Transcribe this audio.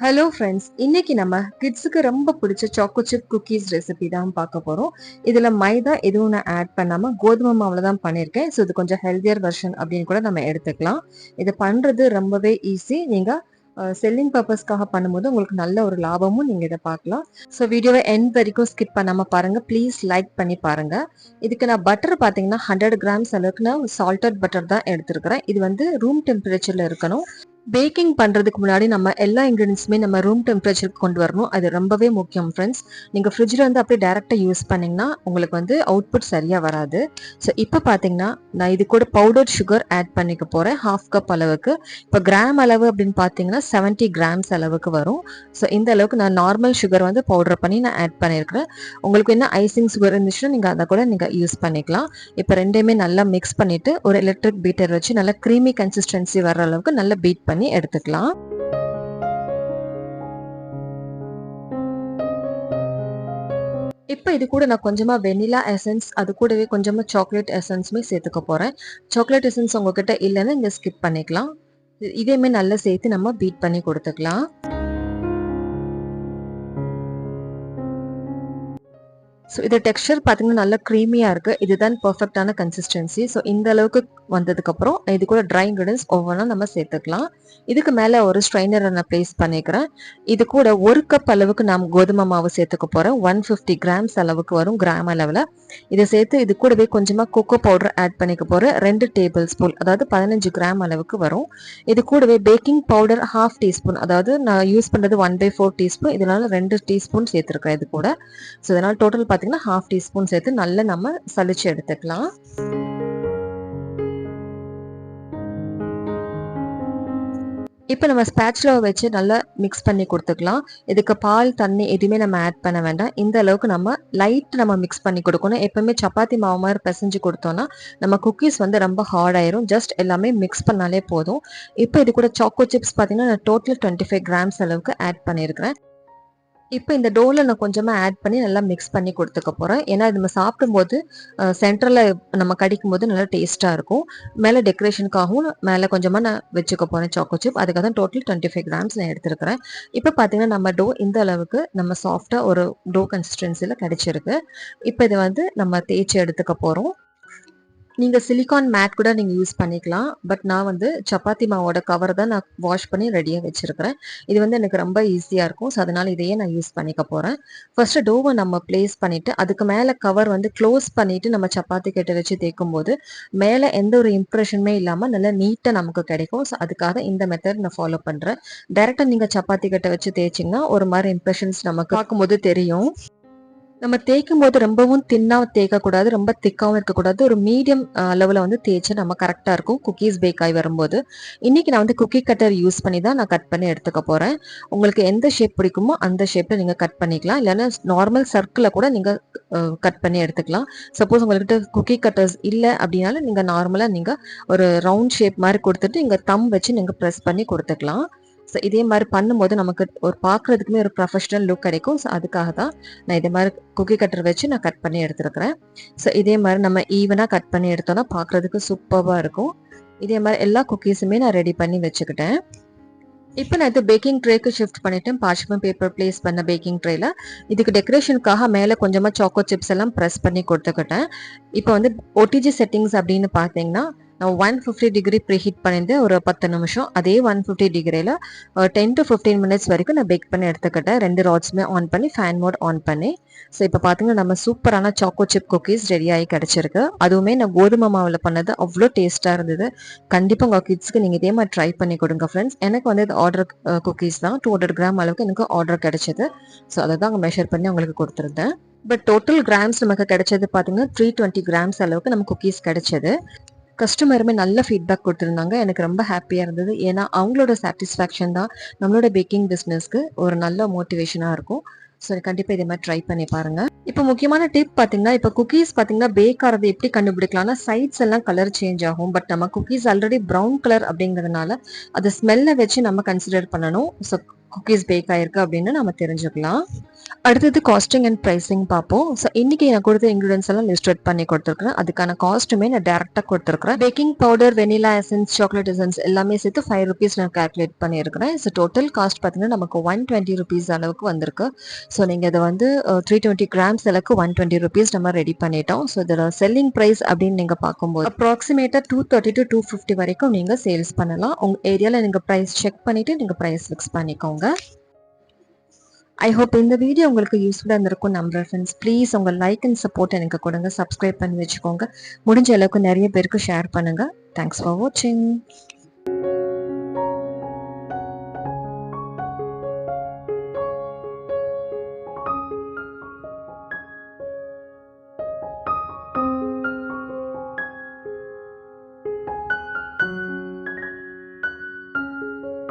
Hello friends, இன்னைக்கு நம்ம கிட்ஸுக்கு ரொம்ப பிடிச்ச சாக்கோ சிப் குக்கீஸ் ரெசிபி தான் பார்க்க போறோம். இதுல மைதா எதுவும் நான் ஆட் பண்ணாம கோதுமை மாவுல தான் பண்ணியிருக்கேன். ஸோ இது கொஞ்சம் ஹெல்தியர் வெர்ஷன் அப்படின்னு கூட நம்ம எடுத்துக்கலாம். இது பண்றது ரொம்பவே ஈஸி. நீங்க செல்லிங் பர்பஸ்க்காக பண்ணும்போது உங்களுக்கு நல்ல ஒரு லாபமும் நீங்க இதை பார்க்கலாம். ஸோ வீடியோவை எண்ட் வரைக்கும் ஸ்கிப் பண்ணாம பாருங்க. ப்ளீஸ் லைக் பண்ணி பாருங்க. இதுக்கு நான் பட்டர் பார்த்தீங்கன்னா 100 கிராம்ஸ் அளவுக்கு நான் சால்டட் பட்டர் தான் எடுத்திருக்கிறேன். இது வந்து ரூம் டெம்பரேச்சர்ல இருக்கணும். பேக்கிங் பண்றதுக்கு முன்னாடி நம்ம எல்லா இன்கிரீடியன்ஸுமே நம்ம ரூம் டெம்பரேச்சருக்கு கொண்டு வரணும். அது ரொம்பவே முக்கியம் ஃப்ரெண்ட்ஸ். நீங்க ஃப்ரிட்ஜில் வந்து அப்படியே டேரெக்டா யூஸ் பண்ணீங்கன்னா உங்களுக்கு வந்து அவுட்புட் சரியா வராது. ஸோ இப்போ பார்த்தீங்கன்னா நான் இது கூட பவுடர் சுகர் ஆட் பண்ணிக்க போறேன் 1/2 கப் அளவுக்கு. இப்போ கிராம் அளவு அப்படின்னு பார்த்தீங்கன்னா 70 கிராம்ஸ் அளவுக்கு வரும். ஸோ இந்த அளவுக்கு நான் நார்மல் சுகர் வந்து பவுடர் பண்ணி நான் ஆட் பண்ணியிருக்கிறேன். உங்களுக்கு என்ன ஐசிங் சுகர் இருந்துச்சுன்னா நீங்க அதை கூட நீங்க யூஸ் பண்ணிக்கலாம். இப்போ ரெண்டையுமே நல்லா மிக்ஸ் பண்ணிட்டு ஒரு எலக்ட்ரிக் பீட்டர் வச்சு நல்லா க்ரீமி கன்சிஸ்டன்சி வர அளவுக்கு நல்லா பீட் பண்ணி எடுத்துக்கலாம். இப்போ இது கூட நான் கொஞ்சமா வெனிலா எசன்ஸ், அது கூடவே கொஞ்சமா சாக்லேட் எசன்ஸுமே சேர்த்துக்க போறேன். சாக்லேட் எசன்ஸ் உங்ககிட்ட இல்லைன்னா இங்க ஸ்கிப் பண்ணிக்கலாம். இதேமே நல்லா சேர்த்து நம்ம பீட் பண்ணி கொடுத்துக்கலாம். ஸோ இது டெக்ஸ்டர் பார்த்தீங்கன்னா நல்லா க்ரீமியாக இருக்குது. இதுதான் பர்ஃபெக்டான கன்சிஸ்டன்சி. ஸோ இந்த அளவுக்கு வந்ததுக்கப்புறம் இது கூட ட்ரை இன்க்ரீடியன்ஸ் ஒவ்வொன்றா நம்ம சேர்த்துக்கலாம். இதுக்கு மேலே ஒரு ஸ்ட்ரைனரை நான் ப்ளேஸ் பண்ணிக்கிறேன். இது கூட 1 கப் அளவுக்கு நான் கோதுமை மாவு சேர்த்துக்க போகிறேன். 150 கிராம்ஸ் அளவுக்கு வரும் கிராம் அளவில். இதை சேர்த்து இது கூடவே கொஞ்சமாக கொக்கோ பவுடர் ஆட் பண்ணிக்க போகிறேன். 2 டேபிள் ஸ்பூன், அதாவது 15 கிராம் அளவுக்கு வரும். இது கூடவே பேக்கிங் பவுடர் 1/2 டீஸ்பூன், அதாவது நான் யூஸ் பண்ணுறது 1/4 டீஸ்பூன், இதனால 2 டீஸ்பூன் சேர்த்துருக்கேன் இது கூட. ஸோ இதனால் டோட்டல் பார்த்தீங்கன்னா 1/2 டீஸ்பூன் சேர்த்து நல்லா நம்ம சலிச்சு எடுத்துக்கலாம். இப்போ நம்ம ஸ்பேட்சுலாவை வச்சு நல்லா மிக்ஸ் பண்ணி கொடுத்துக்கலாம். இதுக்கு பால், தண்ணி எதுவுமே நம்ம ஆட் பண்ண வேண்டாம். இந்த அளவுக்கு நம்ம லைட் நம்ம மிக்ஸ் பண்ணி கொடுக்கணும். எப்பவுமே சப்பாத்தி மாவு மாதிரி பிசைஞ்சு கொடுத்தோம்னா நம்ம குக்கீஸ் வந்து ரொம்ப ஹார்ட் ஆயிரும். ஜஸ்ட் எல்லாமே மிக்ஸ் பண்ணாலே போதும். இப்போ இது கூட சாக்கோ சிப்ஸ் பார்த்தீங்கன்னா நான் டோட்டல் 25 கிராம்ஸ் அளவுக்கு ஆட் பண்ணியிருக்கிறேன். இப்போ இந்த டோவில் நான் கொஞ்சமாக ஆட் பண்ணி நல்லா மிக்ஸ் பண்ணி கொடுத்துக்க போகிறேன். ஏன்னா இது நம்ம சாப்பிடும்போது சென்டரில் நம்ம கடிக்கும் போது நல்லா டேஸ்ட்டாக இருக்கும். மேலே டெக்கரேஷனுக்காகவும் மேலே கொஞ்சமாக நான் வச்சுக்க போகிறேன் சாக்கோ சிப். அதுக்காக தான் டோட்டல் 25 கிராம்ஸ் நான் எடுத்துருக்கிறேன். இப்போ பார்த்தீங்கன்னா நம்ம டோ இந்த அளவுக்கு நம்ம சாஃப்டாக ஒரு டோ கன்சிஸ்டன்சியில் கிடைச்சிருக்கு. இப்போ இதை வந்து நம்ம தேய்ச்சி எடுத்துக்க போகிறோம். நீங்கள் சிலிகான் மேட் கூட நீங்கள் யூஸ் பண்ணிக்கலாம். பட் நான் வந்து சப்பாத்தி மாவோட கவர் தான் நான் வாஷ் பண்ணி ரெடியாக வச்சுருக்கிறேன். இது வந்து எனக்கு ரொம்ப ஈஸியாக இருக்கும். ஸோ அதனால் இதையே நான் யூஸ் பண்ணிக்க போகிறேன். ஃபர்ஸ்ட்டு டோவை நம்ம ப்ளேஸ் பண்ணிவிட்டு அதுக்கு மேலே கவர் வந்து க்ளோஸ் பண்ணிவிட்டு நம்ம சப்பாத்தி கட்டை வச்சு தேய்க்கும் போது மேலே எந்த ஒரு இம்ப்ரெஷனுமே இல்லாமல் நல்லா நீட்டாக நமக்கு கிடைக்கும். ஸோ அதுக்காக இந்த மெத்தட் நான் ஃபாலோ பண்ணுறேன். டைரெக்டாக நீங்கள் சப்பாத்தி கட்டை வச்சு தேய்ச்சிங்கன்னா ஒரு மாதிரி இம்ப்ரெஷன்ஸ் நமக்கு பார்க்கும்போது தெரியும். நம்ம தேய்க்கும் போது ரொம்பவும் தின்னா தேய்க்கக்கூடாது, ரொம்ப திக்காகவும் இருக்கக்கூடாது. ஒரு மீடியம் அளவில் வந்து தேய்ச்சி நம்ம கரெக்டாக இருக்கும் குக்கீஸ் பேக் ஆகி வரும்போது. இன்றைக்கி நான் வந்து குக்கி கட்டர் யூஸ் பண்ணி தான் நான் கட் பண்ணி எடுத்துக்க போகிறேன். உங்களுக்கு எந்த ஷேப் பிடிக்குமோ அந்த ஷேப்பில் நீங்கள் கட் பண்ணிக்கலாம். இல்லைன்னா நார்மல் சர்க்கிளில் கூட நீங்கள் கட் பண்ணி எடுத்துக்கலாம். சப்போஸ் உங்கள்கிட்ட குக்கி கட்டர்ஸ் இல்லை அப்படின்னாலும் நீங்கள் நார்மலாக நீங்கள் ஒரு ரவுண்ட் ஷேப் மாதிரி கொடுத்துட்டு இங்கே தம் வச்சு நீங்கள் ப்ரெஸ் பண்ணி கொடுத்துக்கலாம். ஸோ இதே மாதிரி பண்ணும்போது நமக்கு ஒரு பார்க்குறதுக்குமே ஒரு ப்ரொஃபஷனல் லுக் கிடைக்கும். ஸோ அதுக்காக தான் நான் இதே மாதிரி குக்கி கட்டர் வச்சு நான் கட் பண்ணி எடுத்துருக்கிறேன். ஸோ இதே மாதிரி நம்ம ஈவனாக கட் பண்ணி எடுத்தோம்னா பார்க்குறதுக்கு சூப்பராக இருக்கும். இதே மாதிரி எல்லா குக்கீஸுமே நான் ரெடி பண்ணி வச்சுக்கிட்டேன். இப்போ நான் இது பேக்கிங் ட்ரேக்கு ஷிஃப்ட் பண்ணிட்டேன். பார்ச்மெண்ட் பேப்பர் ப்ளேஸ் பண்ண பேக்கிங் ட்ரேல இதுக்கு டெக்கரேஷனுக்காக மேலே கொஞ்சமாக சாக்கோ சிப்ஸ் எல்லாம் ப்ரெஸ் பண்ணி கொடுத்துக்கிட்டேன். இப்போ வந்து OTG செட்டிங்ஸ் அப்படின்னு பார்த்தீங்கன்னா நான் 150 டிகிரி ப்ரீ ஹீட் பண்ணியிருந்தேன் ஒரு 10 நிமிஷம். அதே 150 டிகிரியில் 10 to 15 மினிட்ஸ் வரைக்கும் நான் பேக் பண்ணி எடுத்துக்கிட்டேன். 2 ராட்ஸுமே ஆன் பண்ணி ஃபேன் மோட் ஆன் பண்ணி. ஸோ இப்போ பார்த்தீங்கன்னா நம்ம சூப்பரான சாக்கோ சிப் குக்கீஸ் ரெடியாகி கிடச்சிருக்கு. அதுவுமே நான் கோதுமை மாவில் பண்ணது அவ்வளோ டேஸ்ட்டாக இருந்தது. கண்டிப்பாக உங்கள் கிட்ஸ்க்கு நீங்கள் இதே மாதிரி ட்ரை பண்ணி கொடுங்க ஃப்ரெண்ட்ஸ். எனக்கு வந்து இது ஆர்டர் குக்கீஸ் தான் 200 கிராம் அளவுக்கு எனக்கு ஆர்டர் கிடைச்சது. ஸோ அதை தான் அங்கே மெஷர் பண்ணி உங்களுக்கு கொடுத்துருந்தேன். பட் டோட்டல் கிராம்ஸ் நமக்கு கிடைச்சது பார்த்தீங்கன்னா 320 கிராம்ஸ் அளவுக்கு நம்ம குக்கீஸ் கிடைச்சது. கஸ்டமருமே நல்ல ஃபீட்பேக் கொடுத்துருந்தாங்க. எனக்கு ரொம்ப ஹாப்பியாக இருந்தது. ஏன்னா அவங்களோட சாட்டிஸ்ஃபேக்ஷன் தான் நம்மளோட பேக்கிங் பிஸ்னஸ்க்கு ஒரு நல்ல மோட்டிவேஷனாக இருக்கும். ஸோ கண்டிப்பாக இதே மாதிரி ட்ரை பண்ணி பாருங்க. இப்போ முக்கியமான டிப் பார்த்தீங்கன்னா இப்போ குக்கீஸ் பார்த்தீங்கன்னா பேக் ஆகிறது எப்படி கண்டுபிடிக்கலாம்னா சைட்ஸ் எல்லாம் கலர் சேஞ்ச் ஆகும். பட் நம்ம குக்கீஸ் ஆல்ரெடி ப்ரௌன் கலர் அப்படிங்கிறதுனால அதை ஸ்மெல்லை வச்சு நம்ம கன்சிடர் பண்ணணும். ஸோ குக்கீஸ் பேக் ஆயிருக்கு அப்படின்னு நம்ம தெரிஞ்சுக்கலாம். அடுத்தது காஸ்டிங் அண்ட் ப்ரைஸிங் பார்ப்போம். ஸோ இன்னைக்கு நான் கொடுத்த இன்க்ரீடியன்ஸ் எல்லாம் லிஸ்ட் அவுட் பண்ணி கொடுத்துருக்கேன். அதுக்கான காஸ்ட்டுமே நான் டேரெக்டாக கொடுத்துருக்கேன். Baking powder, vanilla essence, chocolate essence எல்லாமே சேர்த்து ₹5 நான் கால்குலேட் பண்ணியிருக்கிறேன். ஸோ டோட்டல் காஸ்ட் பார்த்தீங்கன்னா நமக்கு ₹120 அளவுக்கு வந்திருக்கு. ஸோ நீங்கள் இதை வந்து 320 கிராம்ஸ் அளவுக்கு ₹120 நம்ம ரெடி பண்ணிட்டோம். ஸோ இதோட செல்லிங் ப்ரைஸ் அப்படின்னு நீங்கள் பார்க்கும்போது அப்ராக்சிமேட்டாக 230 to 250 வரைக்கும் நீங்கள் சேல்ஸ் பண்ணலாம். உங்கள் ஏரியாவில் நீங்கள் ப்ரைஸ் செக் பண்ணிவிட்டு நீங்கள் ப்ரைஸ் ஃபிக்ஸ் பண்ணிக்கோங்க. ஐ ஹோப் இந்த வீடியோ உங்களுக்கு யூஸ்ஃபுல்லாக இருந்திருக்கும் நம்புறேன் ஃப்ரெண்ட்ஸ். ப்ளீஸ் உங்கள் லைக் அண்ட் சப்போர்ட் எனக்கு கொடுங்க. சப்ஸ்கிரைப் பண்ணி வச்சுக்கோங்க. முடிஞ்ச அளவுக்கு நிறைய பேருக்கு ஷேர் பண்ணுங்கள். தேங்க்ஸ் ஃபார் வாட்சிங்.